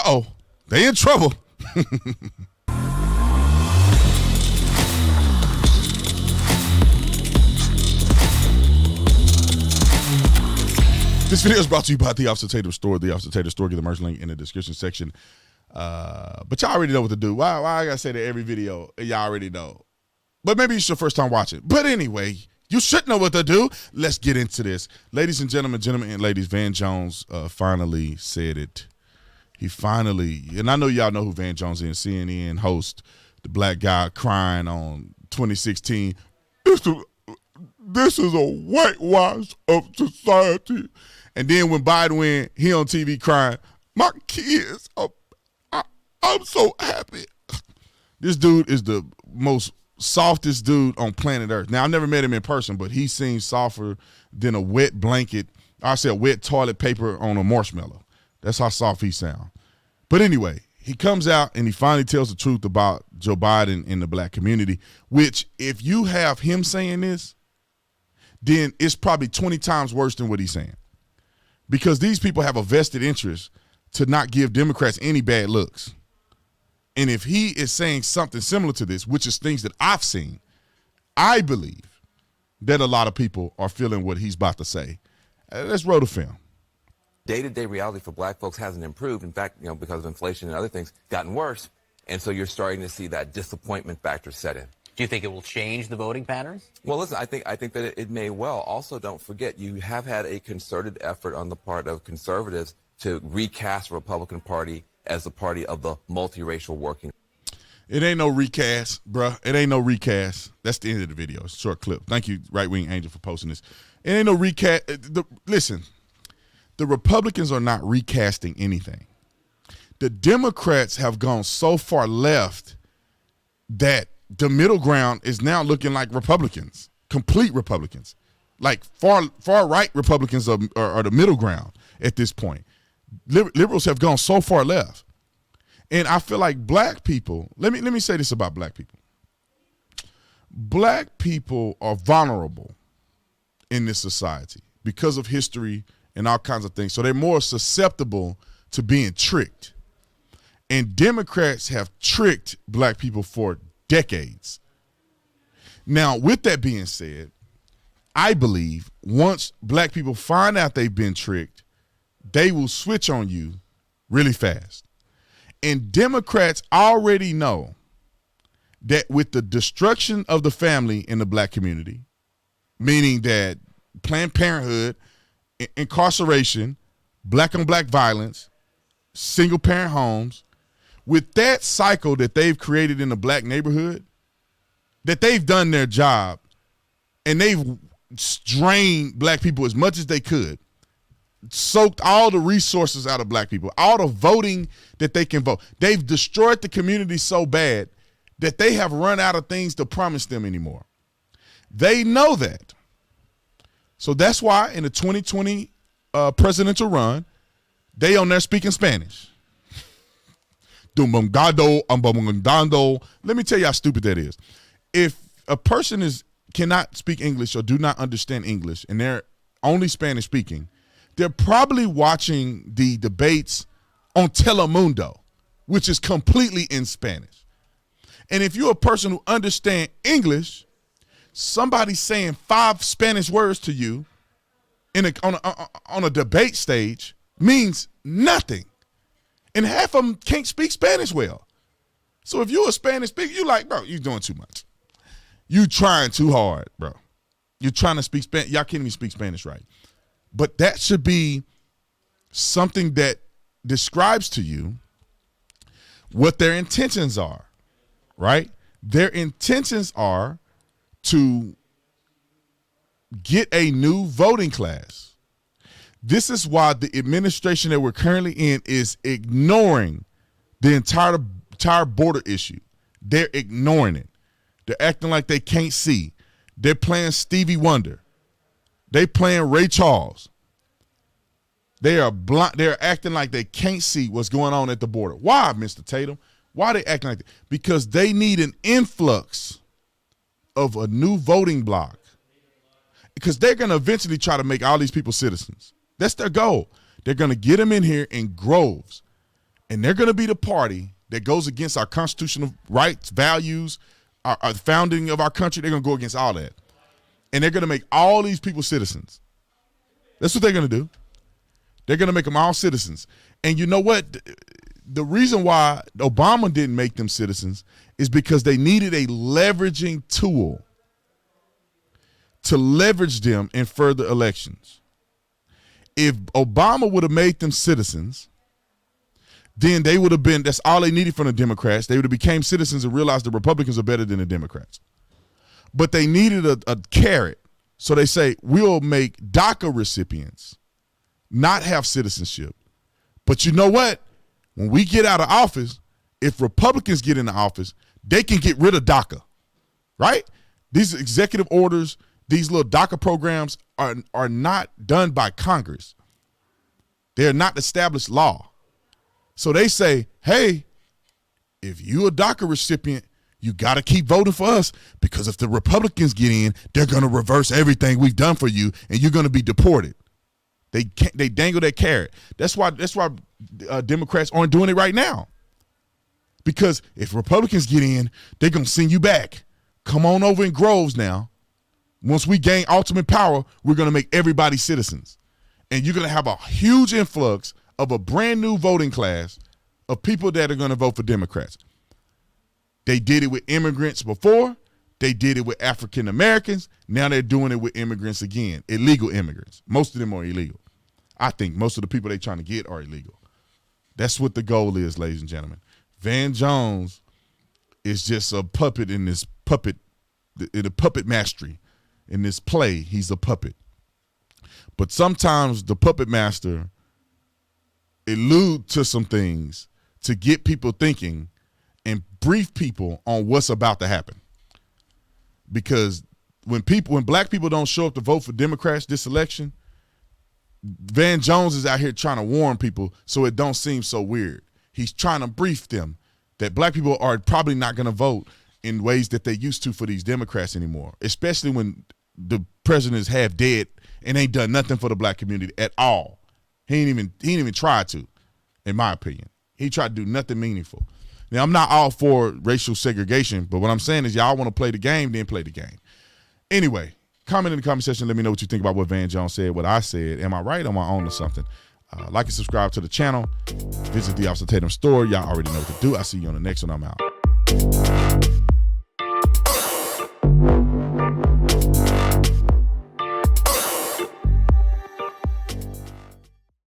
Uh-oh, they in trouble. This video is brought to you by The Officer Tatum Store. The Officer Tatum Store. Get the merch link in the description section. But y'all already know what to do. Why I gotta say that every video? Y'all already know. But maybe it's your first time watching. But anyway, you should know what to do. Let's get into this. Ladies and gentlemen, and ladies, Van Jones finally said it. He finally, and I know y'all know who Van Jones is, CNN host, the black guy crying on 2016. This is a whitewash of society. And then when Biden went, he on TV crying, my kids, I'm so happy. This dude is the most softest dude on planet Earth. Now, I never met him in person, but he seems softer than a wet blanket. I said wet toilet paper on a marshmallow. That's how soft he sounds. But anyway, he comes out and he finally tells the truth about Joe Biden and the black community, which if you have him saying this, then it's probably 20 times worse than what he's saying. Because these people have a vested interest to not give Democrats any bad looks. And if he is saying something similar to this, which is things that I've seen, I believe that a lot of people are feeling what he's about to say. Let's roll the film. Day-to-day reality for black folks hasn't improved. In fact, because of inflation and other things, gotten worse. And so you're starting to see that disappointment factor set in. Do you think it will change the voting patterns? Well, listen, I think that it may well. Also, don't forget, you have had a concerted effort on the part of conservatives to recast the Republican Party as the party of the multiracial working. It ain't no recast, bruh. It ain't no recast. That's the end of the video. It's a short clip. Thank you, Right Wing Angel, for posting this. It ain't no recast. Listen, the Republicans are not recasting anything. The Democrats have gone so far left that the middle ground is now looking like Republicans, complete Republicans. Like far right Republicans are the middle ground at this point. Liberals have gone so far left. And I feel like black people, let me say this about black people. Black people are vulnerable in this society because of history and all kinds of things. So they're more susceptible to being tricked. And Democrats have tricked black people for decades. Now, with that being said, I believe once black people find out they've been tricked, they will switch on you really fast. And Democrats already know that with the destruction of the family in the black community, meaning that Planned Parenthood, incarceration, black on black violence, single parent homes, with that cycle that they've created in the black neighborhood, that they've done their job and they've drained black people as much as they could, soaked all the resources out of black people, all the voting that they can vote. They've destroyed the community so bad that they have run out of things to promise them anymore. They know that. So that's why in the 2020 presidential run, they on there speaking Spanish. Let me tell you how stupid that is. If a person cannot speak English or do not understand English and they're only Spanish speaking, they're probably watching the debates on Telemundo, which is completely in Spanish. And if you're a person who understands English, somebody saying 5 Spanish words to you on a debate stage means nothing. And half of them can't speak Spanish well. So if you're a Spanish speaker, you're like, bro, you're doing too much. You trying too hard, bro. You're trying to speak Spanish. Y'all can't even speak Spanish right. But that should be something that describes to you what their intentions are, right? Their intentions are to get a new voting class. This is why the administration that we're currently in is ignoring the entire border issue. They're ignoring it. They're acting like they can't see. They're playing Stevie Wonder. They playing Ray Charles. They are blind. They're acting like they can't see what's going on at the border. Why, Mr. Tatum? Why are they acting like that? Because they need an influx of a new voting bloc. Because they're going to eventually try to make all these people citizens. That's their goal. They're going to get them in here in groves. And they're going to be the party that goes against our constitutional rights, values, our founding of our country. They're going to go against all that. And they're going to make all these people citizens. That's what they're going to do. They're going to make them all citizens. And you know what? The reason why Obama didn't make them citizens is because they needed a leveraging tool to leverage them in further elections. If Obama would have made them citizens, then they would have been, that's all they needed from the Democrats. They would have became citizens and realized the Republicans are better than the Democrats. But they needed a carrot. So they say, we'll make DACA recipients not have citizenship. But you know what? When we get out of office, if Republicans get into office, they can get rid of DACA, right? These executive orders, these little DACA programs are not done by Congress. They're not established law. So they say, hey, if you're a DACA recipient, you got to keep voting for us, because if the Republicans get in, they're going to reverse everything we've done for you, and you're going to be deported. They dangle that carrot. That's why Democrats aren't doing it right now. Because if Republicans get in, they're going to send you back. Come on over in Groves now. Once we gain ultimate power, we're going to make everybody citizens. And you're going to have a huge influx of a brand new voting class of people that are going to vote for Democrats. They did it with immigrants before. They did it with African Americans. Now they're doing it with immigrants again, illegal immigrants. Most of them are illegal. I think most of the people they're trying to get are illegal. That's what the goal is, ladies and gentlemen. Van Jones is just a puppet in this puppet, in a puppet mastery. In this play, he's a puppet. But sometimes the puppet master allude to some things to get people thinking and brief people on what's about to happen. Because when black people don't show up to vote for Democrats this election, Van Jones is out here trying to warn people so it don't seem so weird. He's trying to brief them that black people are probably not going to vote in ways that they used to for these Democrats anymore, especially when the president is half dead and ain't done nothing for the black community at all. He ain't even tried to, in my opinion. He tried to do nothing meaningful. Now, I'm not all for racial segregation, but what I'm saying is y'all want to play the game, then play the game. Anyway, comment in the comment section. Let me know what you think about what Van Jones said, what I said. Am I right? Am I on to something? Like and subscribe to the channel. Visit the Officer Tatum store. Y'all already know what to do. I'll see you on the next one. I'm out.